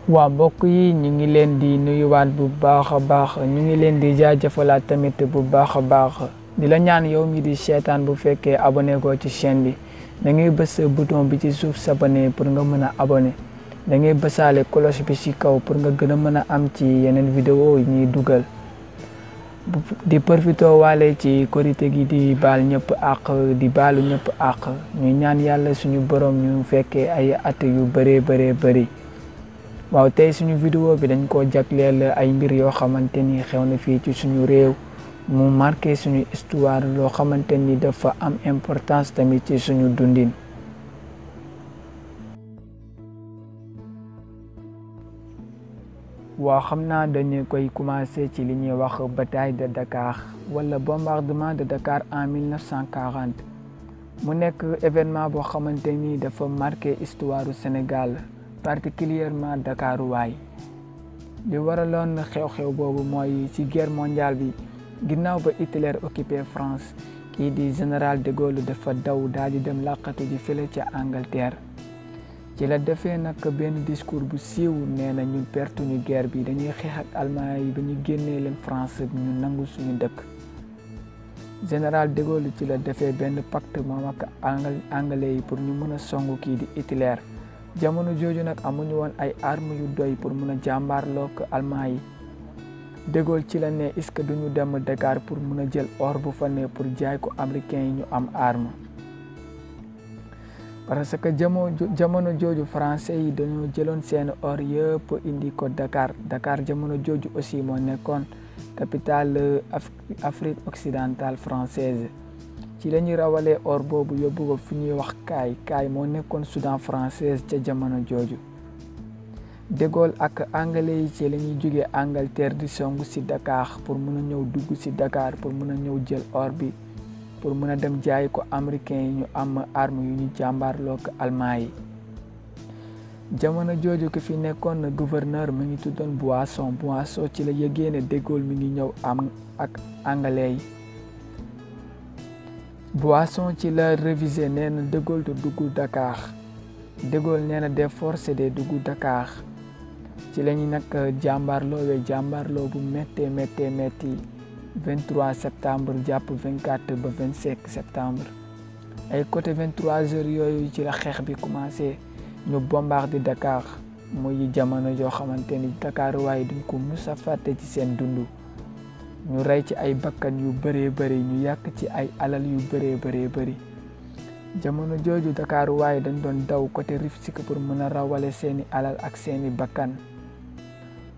waa mbokk yi ñu ngi leen di nuyuwaat bu baax a baax ñu ngi leen di jaajëfalaat tamit bu baax a baax di la ñaan yow mi di seetaan bu fekkee abonné ko ci chaîne bi da ngay bës bouton bi ci suuf s'abonner pour nga mën a abonné da ngay bësaale cloche bi ci kaw pour nga gën a mën a am ci yeneen vidéo yi ñuy dugal di profito waale ci korité gi di baal ñëpp àq di baalu ñëpp àq ñu ñaan yàlla suñu borom ñu fekkee ay at yu bëree bëri waaw tey suñu vidéo bi dañ ko jagleel ay mbir yoo xamante ni xew na fii ci suñu réew mu marqué suñu histoire loo xamante ni dafa am importance tamit ci suñu dundin waaw xam naa dañu koy commencé ci li ñuy wax bataille de Dakar wala bombardement de Dakar en 1940 mu nekk événement boo xamante ni dafa marqué histoire du Sénégal particulièrement Dakar waay li waraloon xew-xew boobu mooy ci guerre mondiale bi ginnaaw ba Hitler occupé France kii di général de Gaulle dafa daw daal di dem làqatu ji fële ca Angleterre ci la defee nag benn discours bu siiw nee na ñu perte ñu guerre bi dañuy xeex ak Allemagne yi ba ñu génnee leen France ñu nangu suñu dëkk général de Gaulle ci la defee benn pacte moom ak anglais yi pour ñu mën a songu kii di Hitler jamono jooju nag amuñu woon ay armes yu doy pour mun a jàmbaarloog Allemagne yi de Gaulle ci la ne est-ce que duñu dem Dakar pour mun a jël or bu fa ne pour jaay ko américains yi ñu am arme parce que jamono jooju français yi dañoo jëloon seen or yëpp indi ko Dakar jamono jooju aussi moo nekkoon capitale Afrique occidentale française ci la ñuy rawalee or boobu yóbbu ko fi ñuy wax kaay moo nekkoon Soudan française ca jamono jooju de Gaulle ak anglais yi ci la ñuy jógee Angleterre di songu si Dakar pour mun a ñëw dugg si Dakar pour mun a ñëw jël or bi pour mun a dem jaay ko américains yi ñu am arme yu ñu jàmbaarloo ko allemand yi jamono jooju ki fi nekkoon gouverneur mi ngi tuddoon Boisson ci la yëgee ne de Gaulle mi ngi ñëw am ak anglais yi Boisson ci la révisé nee na de Gaulle du dugg Dakar de Gaulle nee na des forces de dugg Dakar ci la ñu nag jàmbaarloo bu métti 23 septembre jàpp 24 ba 25 septembre ay côté 23 heures yooyu ci la xeex bi commencé ñu bombardé Dakar muy jamono joo xamante ni Dakar waaye duñ ko mus a fàtte ci seen dund ñu rey ci ay bakkan yu bëree ñu yàq ci ay alal yu bëree jamono jooju Dakar waaye dañ doon daw côté Rufisque pour mën a rawale seeni alal ak seeni bakkan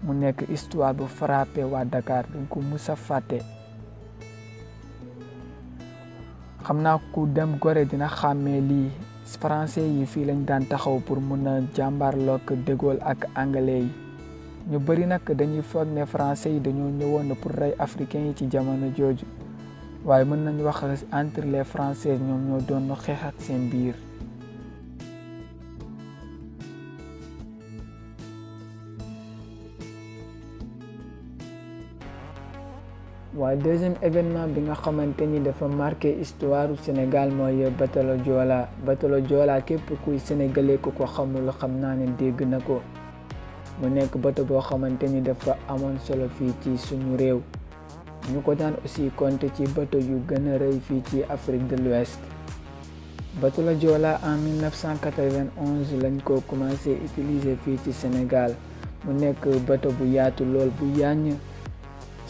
mu nekk histoire bu frappé waa Dakar duñ ko mus a fàtte xam naa ku dem Gorée dina xàmmee lii français yi fii lañ daan taxaw pour mun a jàmbaarloog de Gaulle ak anglais yi ñu bëri nag dañuy foog ne français yi dañoo ñëwoon pour rey africains yi ci jamono jooju waaye mën nañ wax entre les français ñoom ñoo doon xeex ak seen biir waaye deuxième événement bi nga xamante ni dafa marqué histoire du Sénégal mooy batalo Joola képp kuy sénégalais ku ko xamul xam naa ne dégg na ko mu nekk bato boo xamante ni dafa amoon solo fii ci suñu réew ñu ko daan aussi compter ci bato yu gën a rëy fii ci Afrique de l'Ouest batalo Joola en 1991 lañ ko commencé utiliser fii ci Sénégal mu nekk bato bu yaatu lool bu yàññ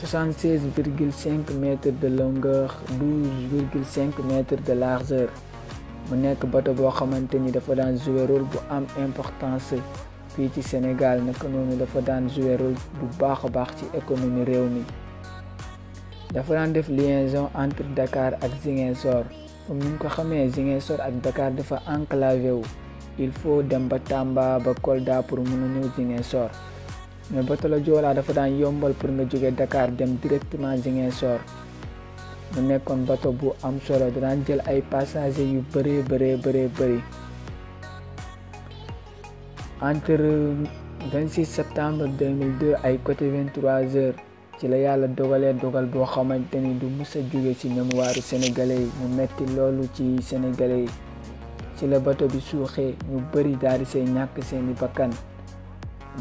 76,5 mètres de longueur 12,5 mètres de largeur mu nekk bato boo xamante ni dafa daan jouer rôle bu am importance fii ci Sénégal naka noonu dafa daan jouer rôle bu baax a baax ci économie réew mi dafa daan def liaison entre Dakar ak Ziguinchor comme ni ñu ko xamee Ziguinchor ak Dakar dafa enclavé wu il faut dem ba Tamba ba Kolda pour mën a ñëw Ziguinchor mais batalo Joola dafa daan yombal pour nga jóge Dakar dem directement Ziguinchor mu nekkoon bato bu am solo daan jël ay passagers yu bëri entre 26 septembre 2002 ay côté 23 heures ci la yàlla dogal boo xamante ni du mus a jóge ci mémoire sénégalais yi mu metti loolu ci sénégalais yi ci la bato bi suuxee ñu bëri daal di see ñàkk seeni bakkan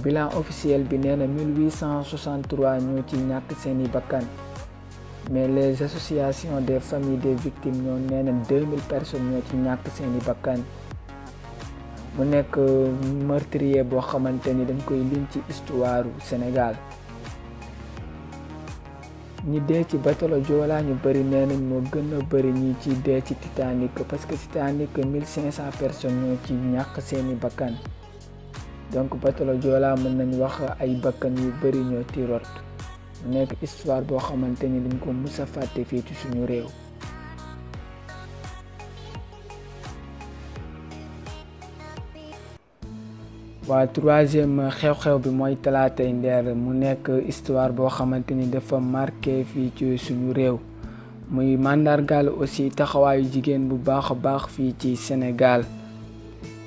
bilan officiel bi nee na 1863 ñoo ci ñàkk seeni bakkan, mais les associations des familles des victimes ñoo nee na 2000 personnes ñoo ci ñàkk seeni bakkan. mu nekk meurtrier boo xamante ni dañ koy lim ci histoire Sénégal. ñi dee ci bateau Joola ñu bëri nee nañ moo gën a bëri ñi ci dee ci Titanic, parce que Titanic 1500 personnes ñoo ci ñàkk seeni bakkan. donc bateau Joola mën nañ wax ay bakkan yu bëri ñoo ci rot. mu nekk histoire boo xamante ni dañ ko mus a fàtte fii ci suñu réew. waa troisième xew-xew bi mooy talaatay Ndeer, mu nekk histoire boo xamante ni dafa marqué fii ci suñu réew, muy màndargaal aussi taxawaayu jigéen bu baax a baax fii ci Sénégal.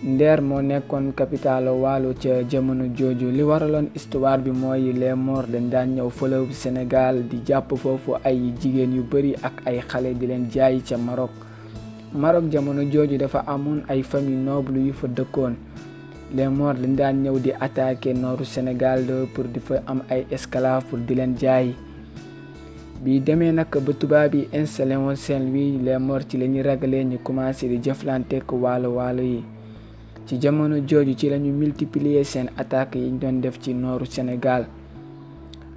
Ndeer moo nekkoon capitale Waalo ca jamono jooju. li waraloon histoire bi mooy les Maures dañ daan ñëw fleuve Sénégal di jàpp foofu ay jigéen yu bëri ak ay xale di leen jaay ca Maroc jamono jooju dafa amoon ay famille noble yu fa dëkkoon. les Maures dañ daan ñëw di attaquer nooru Sénégal pour di fa am ay esclaves pour di leen jaay. bi demee nag ba tubaab yi installé woon Saint-Louis, les Maures ci la ñu ragalee ñu commencé di jëflanteek waalo yi. ci jamono jooju ci lañu multiplier seen attaque yi ñu doon def ci nooru Sénégal.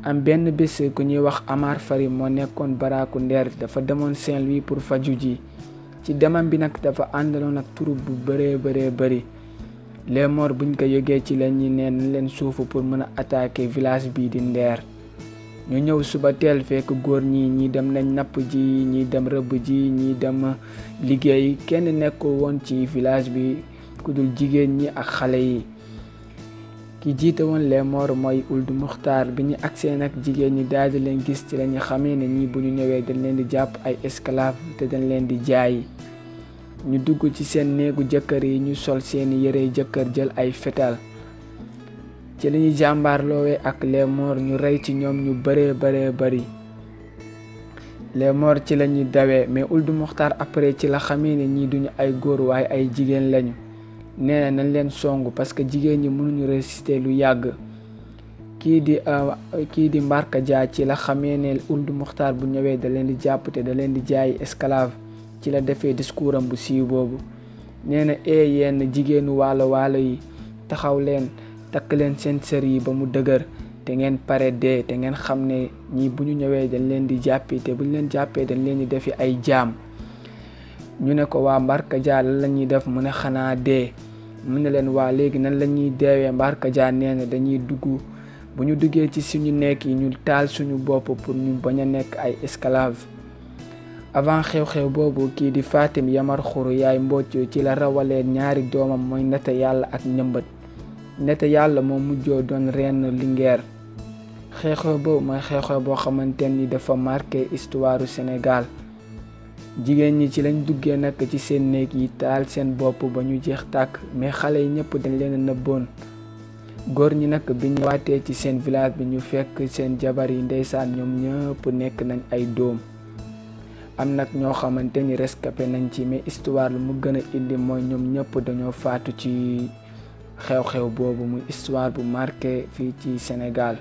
am benn bés ku ñuy wax Amar Fari moo nekkoon baraaku Ndeer, dafa demoon Saint-Louis pour faju ji. ci demam bi nag dafa àndaloon ak troupe bu bëree bëri. les Maures buñ ko yëgee ci la ñi neen leen suufu pour mën a attaquer village bii di Ndeer. ñu ñëw suba teel fekk góor ñi dem nañ napp ji, ñi dem rëbb ji, ñi dem liggéey, kenn nekkul woon ci village bi ku dul jigéen ñi ak xale yi. ki jiite woon les Maures mooy Ould Muxtaar. bi ñu agsee nag jigéen ñi daal di leen gis ci la ñu xamee ne ñi bu ñu ñëwee dañ leen di jàpp ay esclave te dañ leen di jaay. ñu dugg ci seen néegu jëkkër yi, ñu sol seeni yërey jëkkër jël ay fetal. ci li ñu jàmbaarloowee ak les Maures ñu rey ci ñoom ñu bëree bëri. les Maures ci la ñuy dawee, mais Ould Muxtaar après ci la xamee ne ñii duñu ay góor waaye ay jigéen lañu. nee na nañ leen songu parce que jigéen ñi mënuñu résister lu yàgg. kii di Mbarka Dia ci la xamee ne Ould Muxtaar bu ñëwee da leen di jàpp te da leen di jaay esclave. ci la defee discours am bu siiw boobu. nee na yenn jigéenu waalo yi taxaw leen, takk leen seen sër yi ba mu dëgër te ngeen pare dee, te ngeen xam ne ñii bu ñu ñëwee dañ leen di jàppi te bu ñu leen jàppee dañ leen di defi ay jaam. ñu ne ko waa Mbarka Dia lan la ñuy def, mu ne xanaa dee. mu ne leen waa léegi nan la ñuy deewee. Mbarka Dia nee na dañuy dugg, bu ñu duggee ci suñu nekk yi ñu taal suñu bopp pour ñu bañ a nekk ay esclave. avant xew-xew boobu kii di Fatim Yamar Xuru yaay Mbocc ci la rawalee ñaari doomam mooy Ndete Yàlla ak Njëmbat. Ndete Yàlla moo mujjoo doon reine Linguère. xew-xew boobu mooy xew-xew boo xamante ni dafa marqué histoire Sénégal. jigéen ñi ci lañ duggee nag ci seen néeg yi taal seen bopp ba ñu jeex tàkk, mais xale yi ñëpp dañ leen a nëbboon. góor ñi nag bi ñu waatee ci seen village bi ñu fekk seen jabar yi ndeysaan ñoom ñëpp nekk nañ ay doom. am nag ñoo xamante ni rescapé nañ ci, mais histoire lu mu gën a indi mooy ñoom ñëpp dañoo faatu ci xew-xew boobu. muy histoire bu marqué fii ci Sénégal.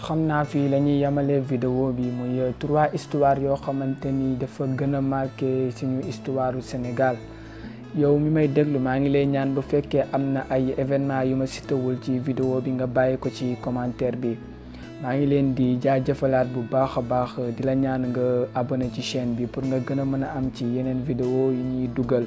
xam naa fii la ñuy yemale vidéo bi, muy 3 histoires yoo xamante ni dafa gën a marqué suñu histoire Sénégal. yow mi may déglu maa ngi lay ñaan bu fekkee am na ay événement yu ma citewul ci vidéo bi nga bàyyi ko ci commentaire bi. maa ngi leen di jaajëfalaat bu baax a baax, di la ñaan nga abonné ci chaîne bi pour nga gën a mën a am ci yeneen vidéo yu ñuy dugal.